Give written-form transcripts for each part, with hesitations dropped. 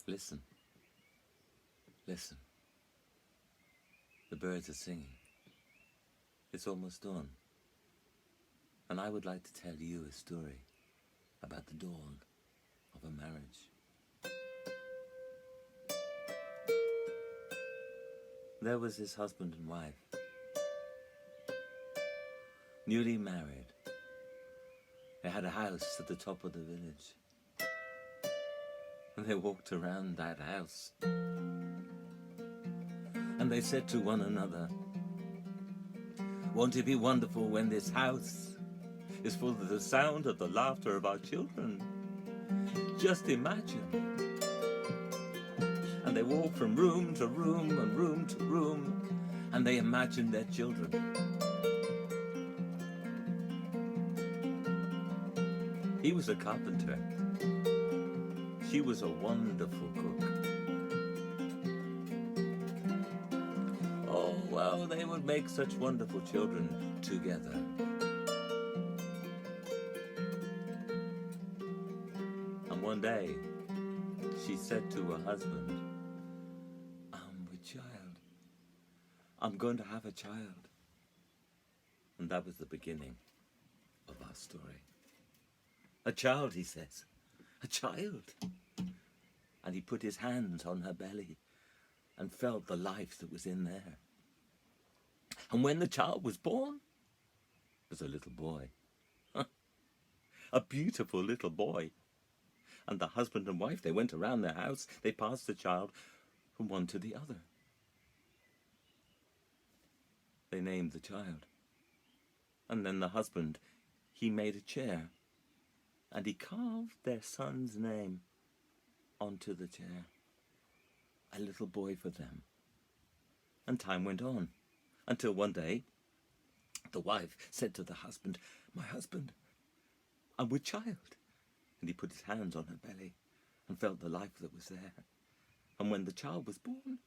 Listen, listen. The birds are singing. It's almost dawn. And I would like to tell you a story about the dawn of a marriage. There was this husband and wife, newly married. They had a house at the top of the village. And they walked around that house. And they said to one another, "Won't it be wonderful when this house is full of the sound of the laughter of our children? Just imagine." And they walked from room to room and room to room, and they imagined their children. He was a carpenter. She was a wonderful cook. Oh, well, they would make such wonderful children together. And one day, she said to her husband, "I'm with child. I'm going to have a child." And that was the beginning of our story. "A child," he says. "A child." And he put his hands on her belly and felt the life that was in there. And when the child was born, it was a little boy. A beautiful little boy. And the husband and wife, they went around their house. They passed the child from one to the other. They named the child. And then the husband, he made a chair. And he carved their son's name onto the chair. A little boy for them. And time went on, until one day, the wife said to the husband, "My husband, I'm with child." And he put his hands on her belly and felt the life that was there. And when the child was born,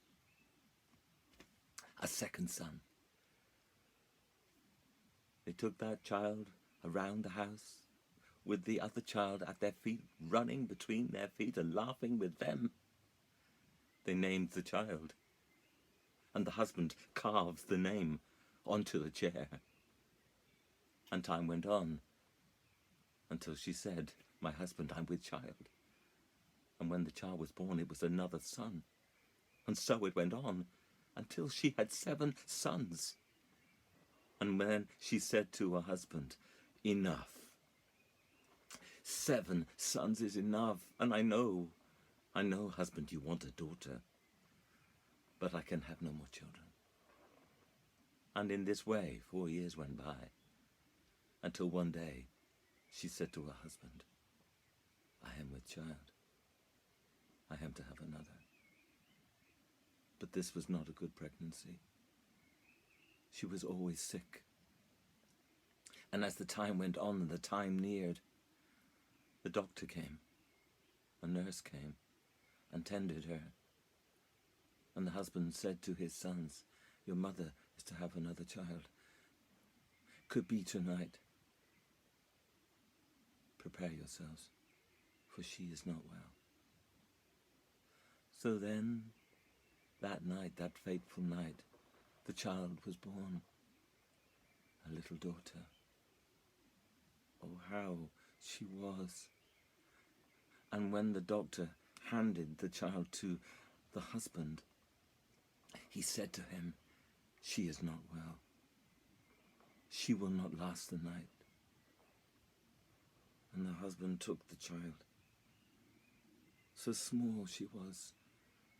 a second son. They took that child around the house with the other child at their feet, running between their feet and laughing with them. They named the child. And the husband carved the name onto the chair. And time went on until she said, "My husband, I'm with child." And when the child was born, it was another son. And so it went on until she had 7 sons. And then she said to her husband, "Enough. 7 sons is enough. And I know, husband, you want a daughter, but I can have no more children." And in this way, 4 years went by, until one day she said to her husband, "I am with child. I am to have another." But this was not a good pregnancy. She was always sick. And as the time went on and the time neared, the doctor came, a nurse came and tended her. And the husband said to his sons, "Your mother is to have another child. Could be tonight. Prepare yourselves, for she is not well." So then, that night, that fateful night, the child was born, a little daughter. Oh, how she was. And when the doctor handed the child to the husband, he said to him, "She is not well. She will not last the night." And the husband took the child. So small she was,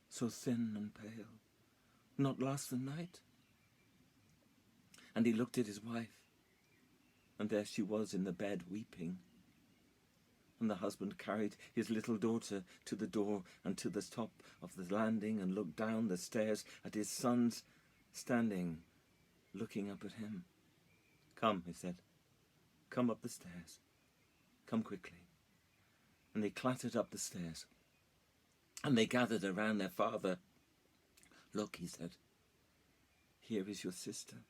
so thin and pale. Not last the night? And he looked at his wife, and there she was in the bed weeping. And the husband carried his little daughter to the door and to the top of the landing and looked down the stairs at his sons standing, looking up at him. "Come," he said, "come up the stairs. Come quickly." And they clattered up the stairs, and they gathered around their father. "Look," he said, "here is your sister."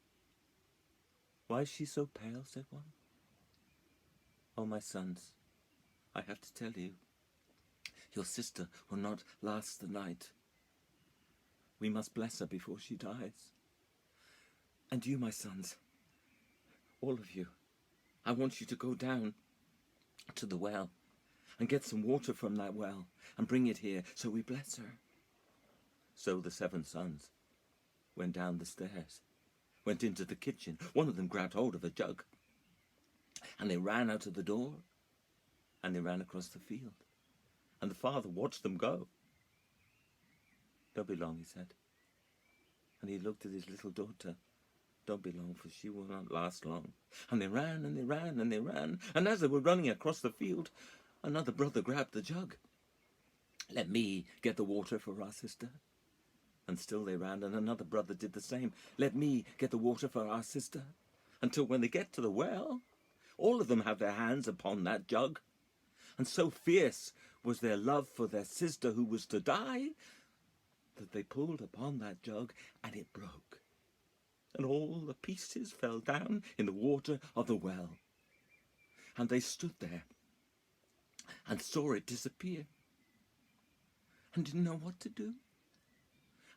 "Why is she so pale?" said one. "Oh, my sons, I have to tell you, Your sister will not last the night. We must bless her before she dies. And you, my sons, all of you, I want you to go down to the well and get some water from that well and bring it here so we bless her. So the 7 sons went down the stairs, went into the kitchen. One of them grabbed hold of a jug, and they ran out of the door, and they ran across the field. And the father watched them go. Don't be long, he said. And he looked at his little daughter. Don't be long, for she will not last long. And they ran, and they ran, and they ran. And as they were running across the field, another brother grabbed the jug. Let me get the water for our sister. And still they ran, and another brother did the same. Let me get the water for our sister. Until when they get to the well, all of them have their hands upon that jug. And so fierce was their love for their sister who was to die, that they pulled upon that jug, and it broke. And all the pieces fell down in the water of the well. And they stood there and saw it disappear, and didn't know what to do,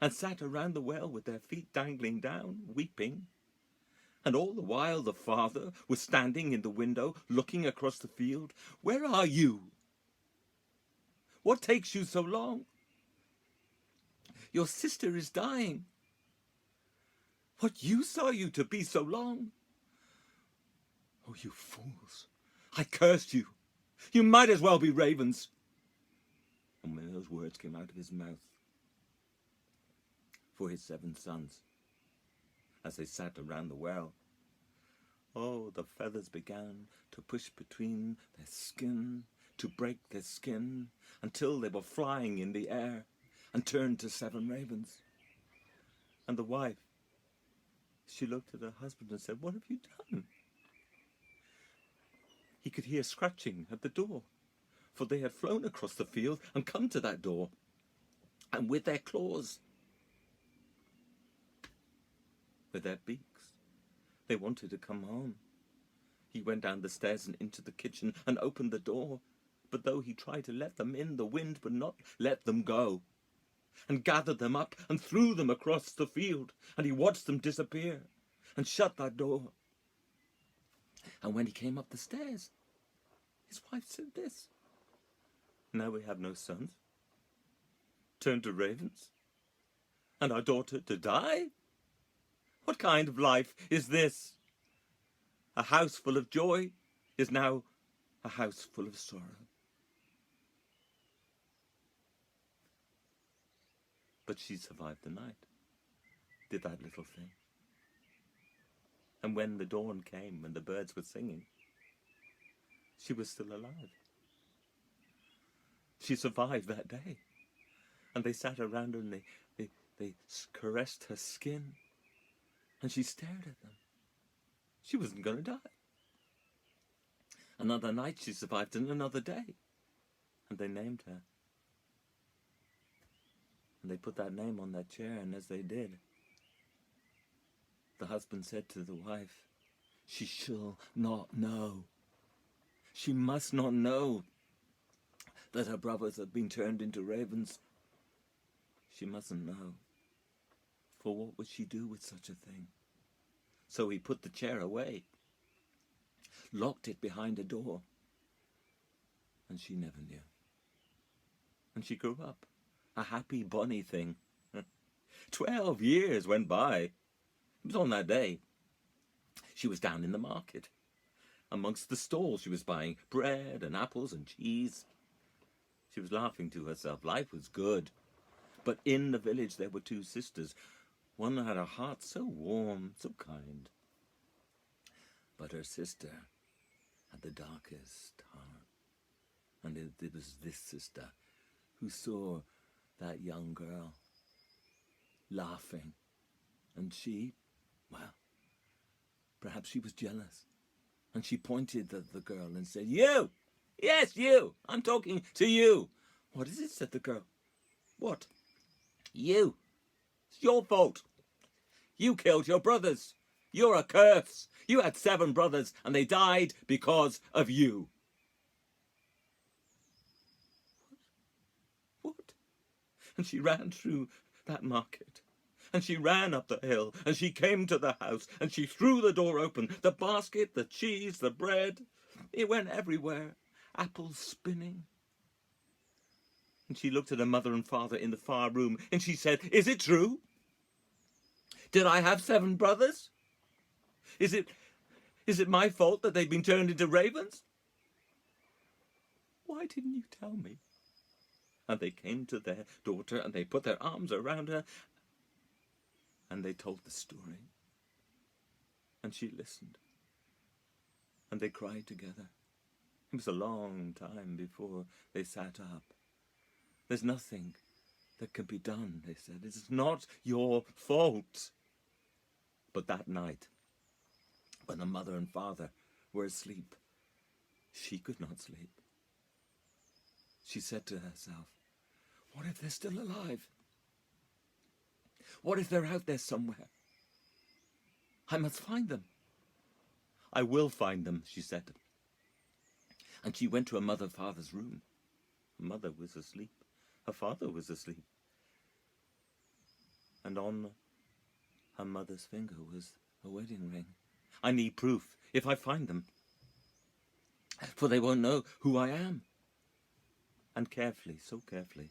and sat around the well with their feet dangling down, weeping. And all the while the father was standing in the window, looking across the field. Where are you? What takes you so long? Your sister is dying. What use are you to be so long? Oh, you fools! I curse you! You might as well be ravens! And when those words came out of his mouth, for his 7 sons, as they sat around the well, oh, the feathers began to push between their skin, to break their skin, until they were flying in the air and turned to 7 ravens. And the wife, she looked at her husband and said, what have you done? He could hear scratching at the door, for they had flown across the field and come to that door, and with their claws, with their beaks, they wanted to come home. He went down the stairs and into the kitchen and opened the door, but though he tried to let them in, the wind would not let them go, and gathered them up and threw them across the field, and he watched them disappear and shut that door. And when he came up the stairs, his wife said this, now we have no sons, turned to ravens, and our daughter to die? What kind of life is this? A house full of joy is now a house full of sorrow. But she survived the night, did that little thing. And when the dawn came and the birds were singing, she was still alive. She survived that day. And they sat around her and they caressed her skin. And she stared at them. She wasn't going to die. Another night she survived, and another day. And they named her. And they put that name on that chair, and as they did, the husband said to the wife, she shall not know. She must not know that her brothers have been turned into ravens. She mustn't know. For what would she do with such a thing? So he put the chair away, locked it behind a door, and she never knew. And she grew up, a happy, bonny thing. 12 years went by. It was on that day. She was down in the market. Amongst the stalls, she was buying bread and apples and cheese. She was laughing to herself. Life was good. But in the village there were 2 sisters. One had a heart so warm, so kind. But her sister had the darkest heart. And it was this sister who saw that young girl laughing. And she, well, perhaps she was jealous. And she pointed at the girl and said, you! Yes, you! I'm talking to you! What is it? Said the girl. What? You! It's your fault. You killed your brothers. You're a curse. You had 7 brothers and they died because of you. And she ran through that market. And she ran up the hill, and she came to the house, and she threw the door open. The basket, the cheese, the bread, it went everywhere. Apples spinning. And she looked at her mother and father in the far room, and she said, "Is it true? Did I have 7 brothers? Is it my fault that they've been turned into ravens? Why didn't you tell me?" And they came to their daughter, and they put their arms around her, and they told the story. And she listened. And they cried together. It was a long time before they sat up. "There's nothing that can be done," they said. "It's not your fault." But that night, when the mother and father were asleep, she could not sleep. She said to herself, "What if they're still alive? What if they're out there somewhere? I must find them. I will find them," she said. And she went to her mother and father's room. Her mother was asleep. Her father was asleep. And on her mother's finger was a wedding ring. "I need proof if I find them, for they won't know who I am." And carefully, so carefully,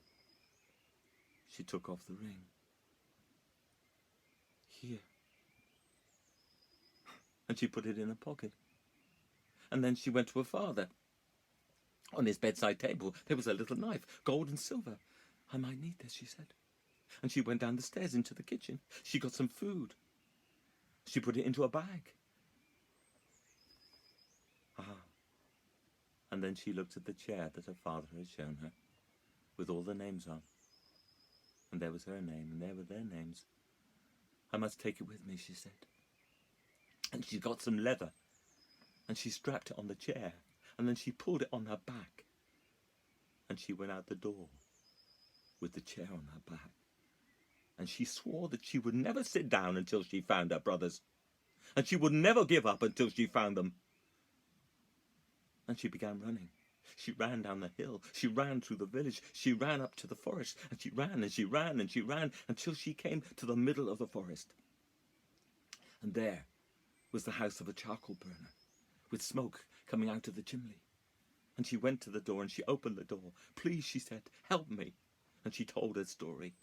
she took off the ring. "Here." And she put it in her pocket. And then she went to her father. On his bedside table there was a little knife, gold and silver. "I might need this," she said. And she went down the stairs into the kitchen. She got some food. She put it into a bag. And then she looked at the chair that her father had shown her, with all the names on. And there was her name, and there were their names. "I must take it with me," she said. And she got some leather, and she strapped it on the chair, and then she pulled it on her back. And she went out the door with the chair on her back. And she swore that she would never sit down until she found her brothers. And she would never give up until she found them. And she began running. She ran down the hill. She ran through the village. She ran up to the forest. And she ran and she ran and she ran until she came to the middle of the forest. And there was the house of a charcoal burner, with smoke coming out of the chimney. And she went to the door and she opened the door. "Please," she said, "help me." And she told her story.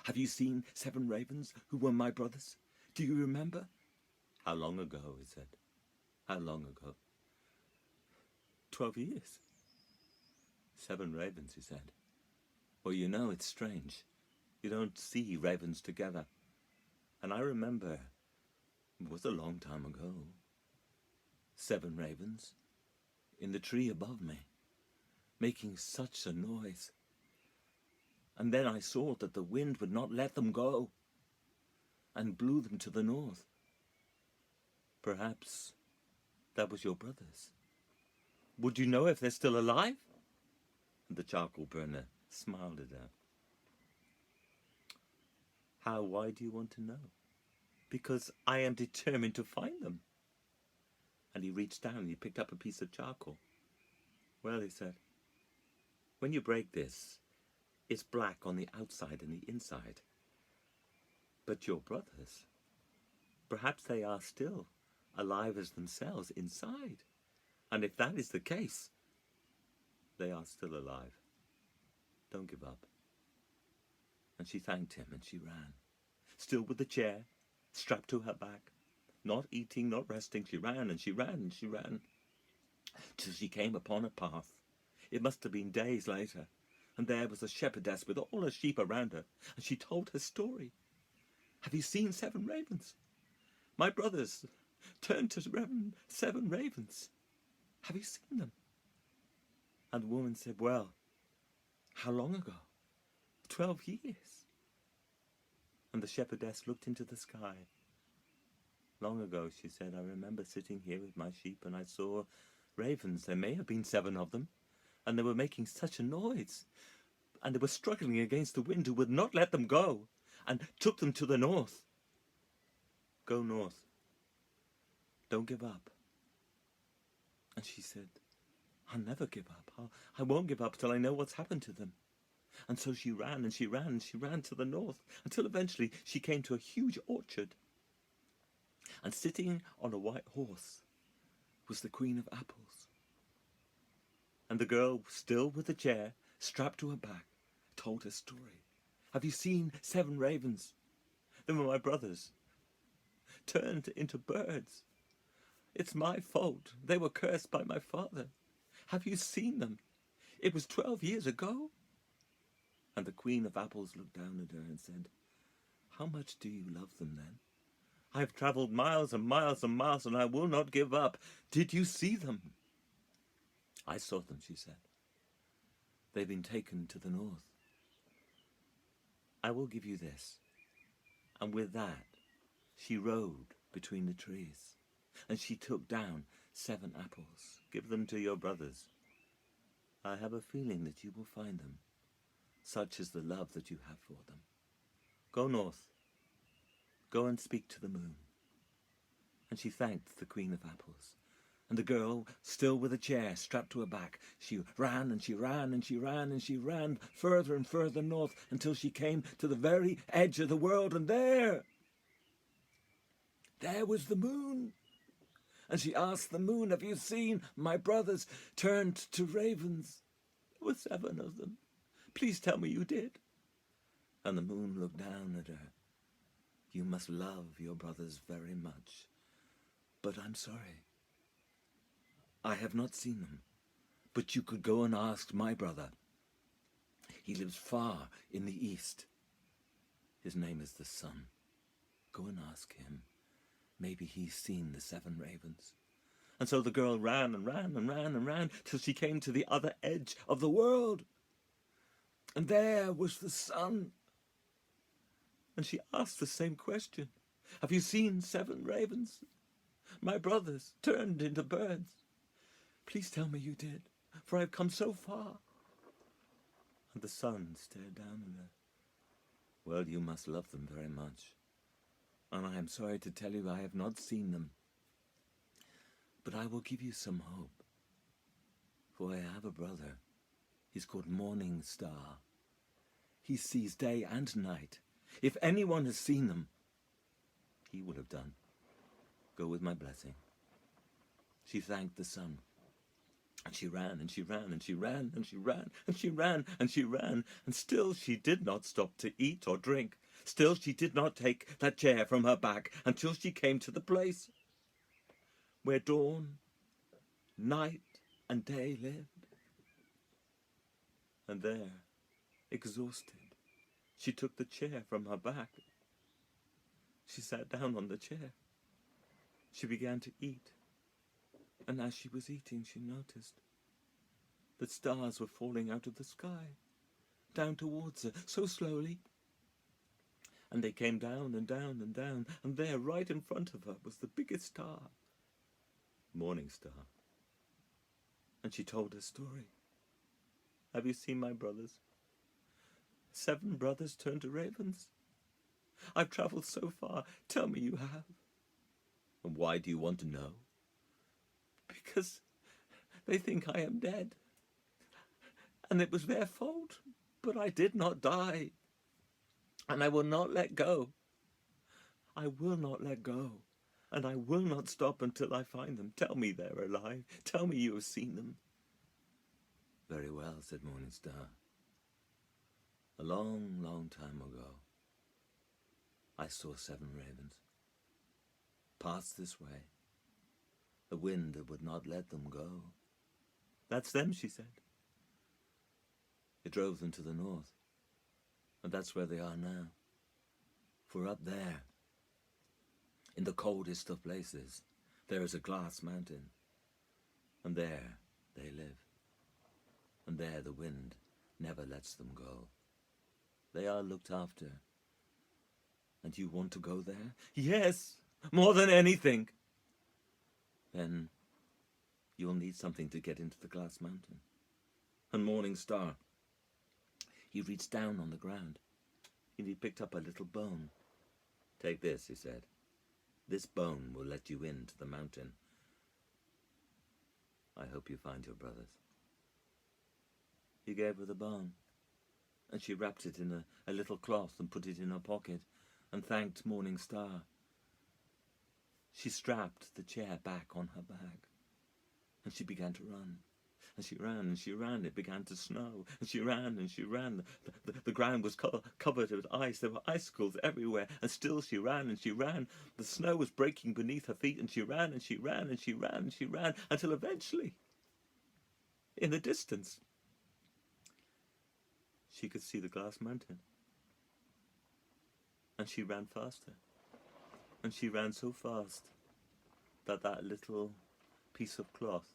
"Have you seen 7 ravens who were my brothers? Do you remember?" "How long ago?" he said. "How long ago?" 12 years. 7 ravens, he said. "Well, you know, it's strange. You don't see ravens together. And I remember, it was a long time ago, 7 ravens in the tree above me, making such a noise. And then I saw that the wind would not let them go, and blew them to the north. Perhaps that was your brothers. Would you know if they're still alive?" And the charcoal burner smiled at her. Why do you want to know?" "Because I am determined to find them." And he reached down and he picked up a piece of charcoal. "Well," he said, "when you break this, it's black on the outside and the inside. But your brothers, perhaps they are still alive as themselves inside. And if that is the case, they are still alive. Don't give up." And she thanked him and she ran, still with the chair strapped to her back, not eating, not resting. She ran and she ran and she ran, till she came upon a path. It must have been days later, and there was a shepherdess with all her sheep around her, and she told her story. "Have you seen 7 ravens? My brothers turned to 7 ravens. Have you seen them?" And the woman said, "Well, how long ago?" 12 years. And the shepherdess looked into the sky. "Long ago," she said, "I remember sitting here with my sheep, and I saw ravens. There may have been 7 of them, and they were making such a noise, and they were struggling against the wind, who would not let them go, and took them to the north. Go north. Don't give up." And she said, "I'll never give up. I won't give up till I know what's happened to them." And so she ran and she ran and she ran to the north until eventually she came to a huge orchard. And sitting on a white horse was the Queen of Apples. And the girl, still with the chair strapped to her back, told her story. Have you seen 7 ravens? They were my brothers, turned into birds. It's my fault. They were cursed by my father. Have you seen them? It was 12 years ago. And the Queen of Apples looked down at her and said, how much do you love them then? I have travelled miles and miles and miles, and I will not give up. Did you see them? I saw them, she said. They've been taken to the north. I will give you this. And with that, she rode between the trees, and she took down 7 apples. Give them to your brothers. I have a feeling that you will find them. Such is the love that you have for them. Go north. Go and speak to the moon. And she thanked the Queen of Apples. And the girl, still with a chair strapped to her back, she ran and she ran and she ran and she ran further and further north until she came to the very edge of the world. And there was the moon. And she asked the moon, have you seen my brothers turned to ravens? There were 7 of them. Please tell me you did. And the moon looked down at her. You must love your brothers very much. But I'm sorry. I have not seen them. But you could go and ask my brother. He lives far in the east. His name is the sun. Go and ask him. Maybe he's seen the 7 ravens. And so the girl ran and ran and ran and ran till she came to the other edge of the world. And there was the sun. And she asked the same question. Have you seen 7 ravens? My brothers turned into birds. Please tell me you did, for I've come so far. And the sun stared down at her. Well, you must love them very much. And I am sorry to tell you I have not seen them. But I will give you some hope. For I have a brother. He's called Morning Star. He sees day and night. If anyone has seen them, he would have done. Go with my blessing. She thanked the sun. And she ran and she ran and she ran and she ran and she ran and she ran. And still she did not stop to eat or drink. Still she did not take that chair from her back until she came to the place where dawn, night and day lived. And there, exhausted, she took the chair from her back. She sat down on the chair. She began to eat. And as she was eating, she noticed that stars were falling out of the sky, down towards her, so slowly. And they came down and down and down, and there, right in front of her, was the biggest star, Morning Star. And she told her story. Have you seen my brothers? 7 brothers turned to ravens. I've travelled so far. Tell me you have. And why do you want to know? Because they think I am dead. And it was their fault. But I did not die. And I will not let go. I will not let go. And I will not stop until I find them. Tell me they're alive. Tell me you have seen them. Very well, said Morning Star. A long, long time ago, I saw 7 ravens pass this way. The wind that would not let them go. That's them, she said. It drove them to the north, and that's where they are now. For up there, in the coldest of places, there is a glass mountain, and there they live. And there the wind never lets them go. They are looked after. And you want to go there? Yes, more than anything. Then you'll need something to get into the glass mountain. And Morning Star, he reached down on the ground and he picked up a little bone. Take this, he said. This bone will let you into the mountain. I hope you find your brothers. He gave her the bone. and she wrapped it in a little cloth and put it in her pocket and thanked Morning Star. She strapped the chair back on her back, and she began to run. And she ran and she ran. It began to snow. And she ran and she ran. The ground was covered with ice. There were icicles everywhere. And still she ran and she ran. The snow was breaking beneath her feet. And she ran and she ran and she ran and she ran until eventually, in the distance, she could see the glass mountain. And she ran faster. And she ran so fast that that little piece of cloth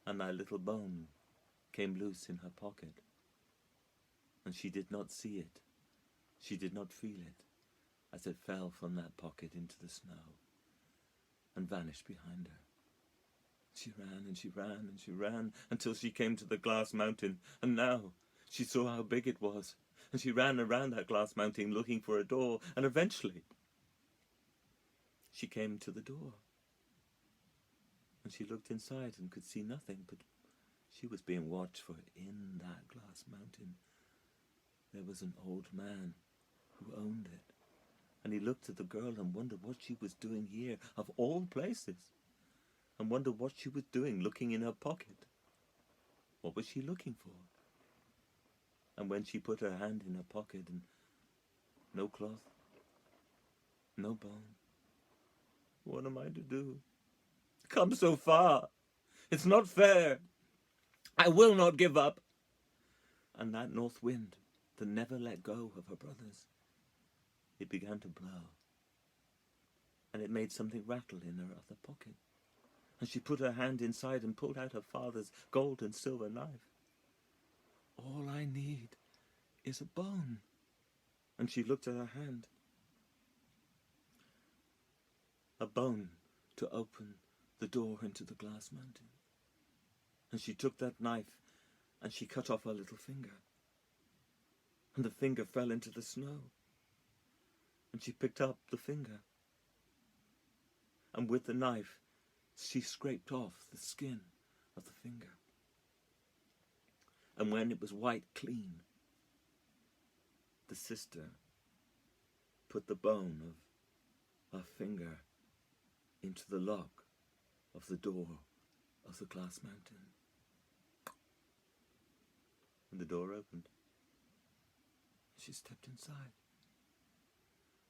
and that little bone came loose in her pocket. And she did not see it. She did not feel it as it fell from that pocket into the snow and vanished behind her. She ran and she ran and she ran until she came to the glass mountain, and now she saw how big it was. And she ran around that glass mountain looking for a door, and eventually she came to the door. And she looked inside and could see nothing, but she was being watched, for in that glass mountain there was an old man who owned it. And he looked at the girl and wondered what she was doing here, of all places, and wondered what she was doing looking in her pocket. What was she looking for? And when she put her hand in her pocket and no cloth, no bone, what am I to do? Come so far. It's not fair. I will not give up. And that north wind that never let go of her brothers, it began to blow. And it made something rattle in her other pocket. And she put her hand inside and pulled out her father's gold and silver knife. All I need is a bone. And she looked at her hand. A bone to open the door into the glass mountain. And she took that knife and she cut off her little finger. And the finger fell into the snow. And she picked up the finger. And with the knife, she scraped off the skin of the finger. And when it was white clean, the sister put the bone of her finger into the lock of the door of the glass mountain. And the door opened. She stepped inside.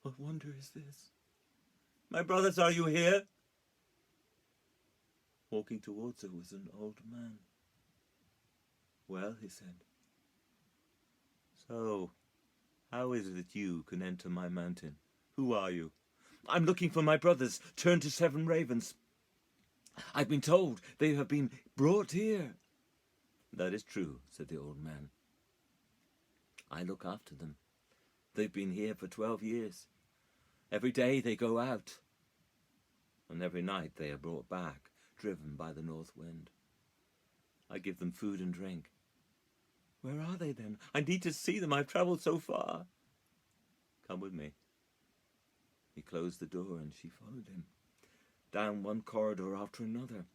What wonder is this? My brothers, are you here? Walking towards her was an old man. Well, he said, so, how is it that you can enter my mountain? Who are you? I'm looking for my brothers, turned to 7 ravens. I've been told they have been brought here. That is true, said the old man. I look after them. They've been here for 12 years. Every day they go out, and every night they are brought back, driven by the north wind. I give them food and drink. Where are they then? I need to see them. I've travelled so far. Come with me. He closed the door and she followed him. Down one corridor after another.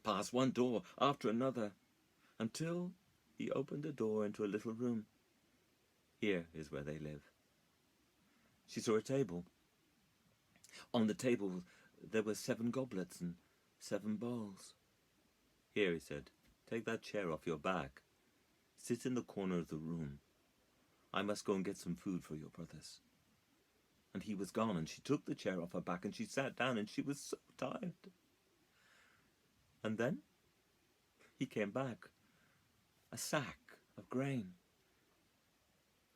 Past one door after another. Until he opened a door into a little room. Here is where they live. She saw a table. On the table there were 7 goblets and 7 bowls. Here, he said, take that chair off your back. Sit in the corner of the room. I must go and get some food for your brothers. And he was gone, and she took the chair off her back, and she sat down, and she was so tired. And then he came back, a sack of grain.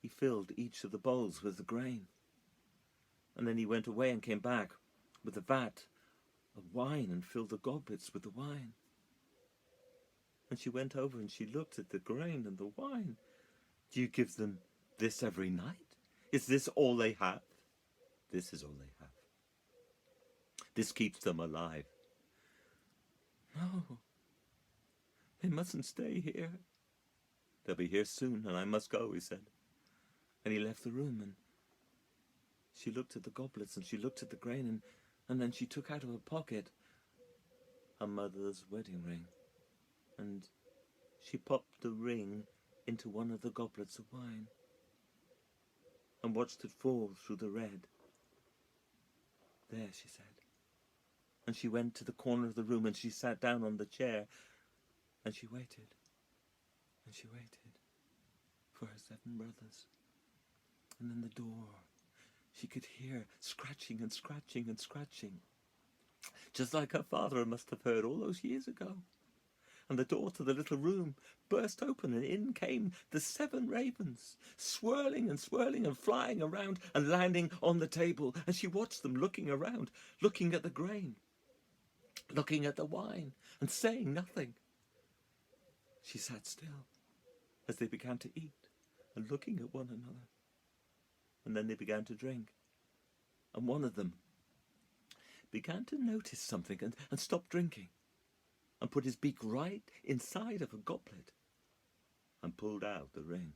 He filled each of the bowls with the grain. And then he went away and came back with a vat of wine and filled the goblets with the wine. And she went over and she looked at the grain and the wine. Do you give them this every night? Is this all they have? This is all they have. This keeps them alive. No, they mustn't stay here. They'll be here soon and I must go, he said. And he left the room, and she looked at the goblets and she looked at the grain, and then she took out of her pocket her mother's wedding ring. And she popped the ring into one of the goblets of wine and watched it fall through the red. There, she said. And she went to the corner of the room and she sat down on the chair and she waited. And she waited for her 7 brothers. And then the door, she could hear scratching and scratching and scratching, just like her father must have heard all those years ago. And the door to the little room burst open and in came the 7 ravens, swirling and swirling and flying around and landing on the table. And she watched them looking around, looking at the grain, looking at the wine and saying nothing. She sat still as they began to eat and looking at one another. And then they began to drink. And one of them began to notice something and stopped drinking and put his beak right inside of a goblet and pulled out the ring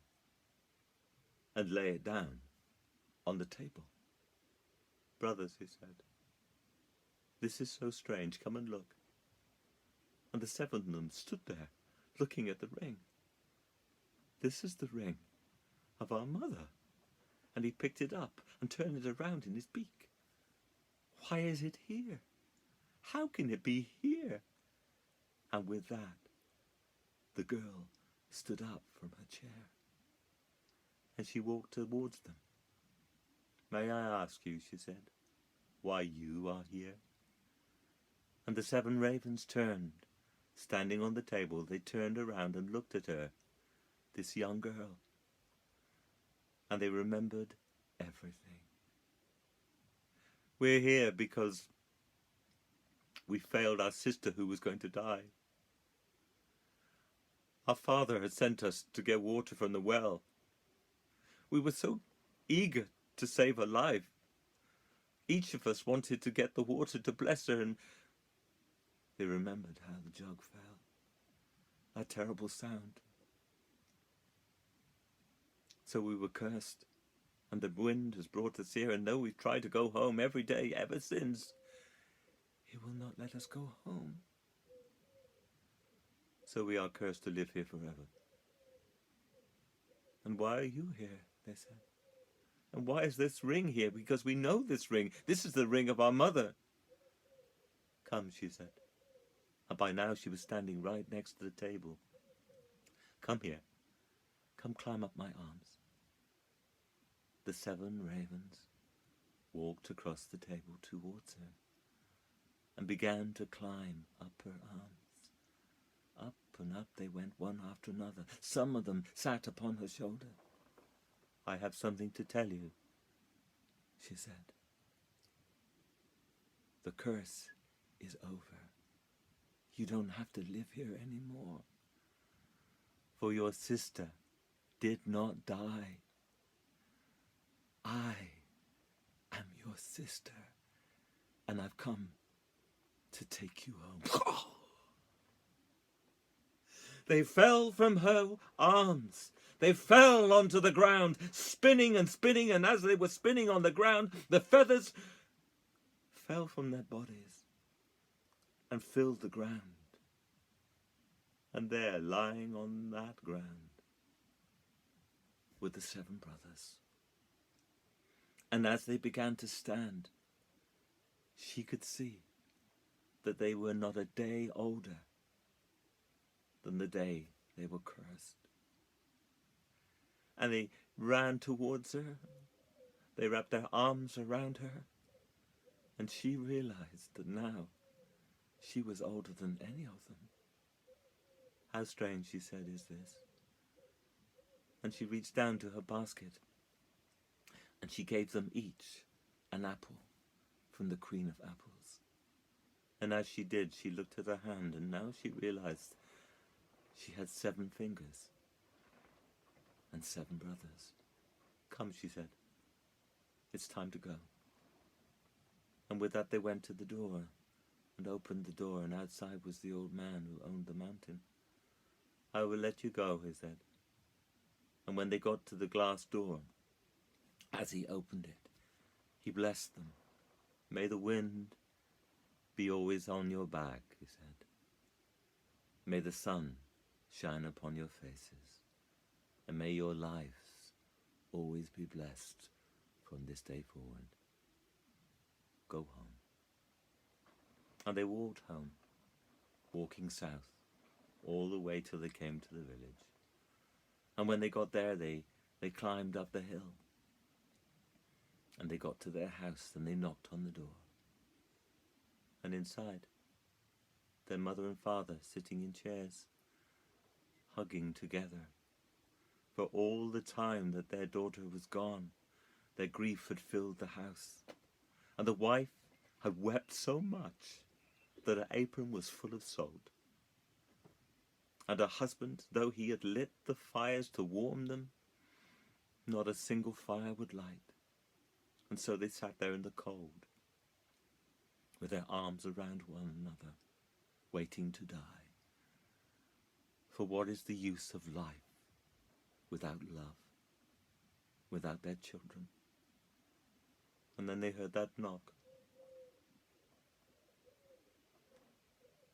and lay it down on the table. Brothers, he said, this is so strange. Come and look. And the 7 of them stood there looking at the ring. This is the ring of our mother. And he picked it up and turned it around in his beak. Why is it here? How can it be here? And with that, the girl stood up from her chair and she walked towards them. May I ask you, she said, why you are here? And the 7 ravens turned, standing on the table. They turned around and looked at her, this young girl, and they remembered everything. We're here because we failed our sister who was going to die. Our father had sent us to get water from the well. We were so eager to save her life. Each of us wanted to get the water to bless her, and they remembered how the jug fell. That terrible sound. So we were cursed, and the wind has brought us here, and though we've tried to go home every day ever since, it will not let us go home. So we are cursed to live here forever. And why are you here? They said. And why is this ring here? Because we know this ring. This is the ring of our mother. Come, she said. And by now she was standing right next to the table. Come here. Come climb up my arms. The 7 ravens walked across the table towards her and began to climb up her arms. Up and up they went, one after another. Some of them sat upon her shoulder. I have something to tell you, she said. The curse is over. You don't have to live here anymore. For your sister did not die. I am your sister, and I've come to take you home. They fell from her arms. They fell onto the ground, spinning and spinning, and as they were spinning on the ground, the feathers fell from their bodies and filled the ground. And there, lying on that ground, were the 7 brothers. And as they began to stand, she could see that they were not a day older than the day they were cursed. And they ran towards her. They wrapped their arms around her. And she realized that now she was older than any of them. How strange, she said, is this? And she reached down to her basket and she gave them each an apple from the Queen of Apples. And as she did, she looked at her hand, and now she realized she had 7 fingers and 7 brothers. Come, she said, it's time to go. And with that they went to the door and opened the door, and outside was the old man who owned the mountain. I will let you go, he said. And when they got to the glass door, as he opened it, he blessed them. May the wind be always on your back, he said. May the sun shine upon your faces. and may your lives always be blessed from this day forward. Go home. And they walked home, walking south, all the way till they came to the village. And when they got there, they climbed up the hill. And they got to their house, and they knocked on the door. And inside, their mother and father sitting in chairs, hugging together. For all the time that their daughter was gone, their grief had filled the house. And the wife had wept so much that her apron was full of salt. And her husband, though he had lit the fires to warm them, not a single fire would light. And so they sat there in the cold, with their arms around one another, waiting to die. For what is the use of life without love, without their children? And then they heard that knock.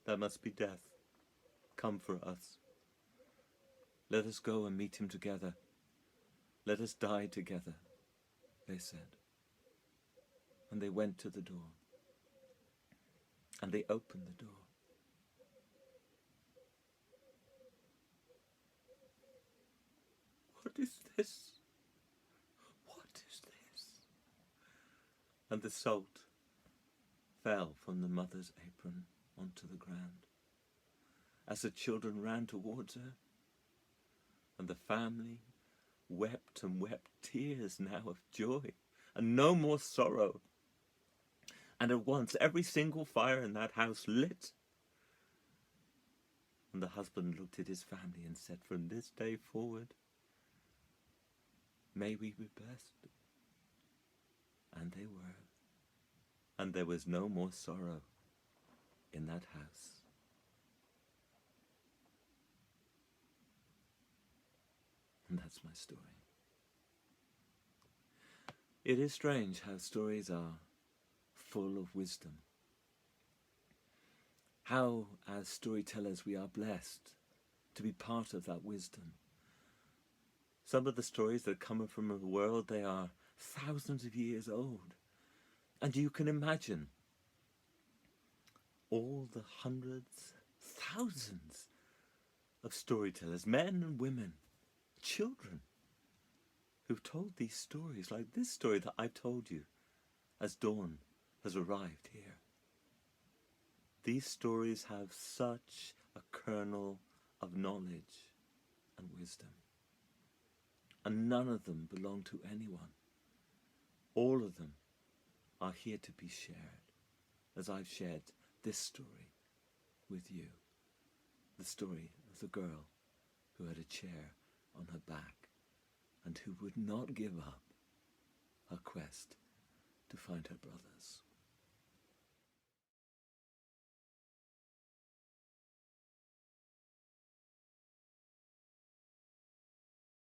That must be death, come for us. Let us go and meet him together. Let us die together, they said. And they went to the door. And they opened the door. What is this? What is this? And the salt fell from the mother's apron onto the ground as the children ran towards her. And the family wept and wept tears now of joy and no more sorrow. And at once every single fire in that house lit. And the husband looked at his family and said, from this day forward, may we be blessed. And they were. And there was no more sorrow in that house. And that's my story. It is strange how stories are full of wisdom. How, as storytellers, we are blessed to be part of that wisdom. Some of the stories that come from the world, they are thousands of years old. And you can imagine all the hundreds, thousands of storytellers, men and women, children, who've told these stories, like this story that I've told you as dawn has arrived here. These stories have such a kernel of knowledge and wisdom. And none of them belong to anyone. All of them are here to be shared, as I've shared this story with you. The story of the girl who had a chair on her back and who would not give up her quest to find her brothers.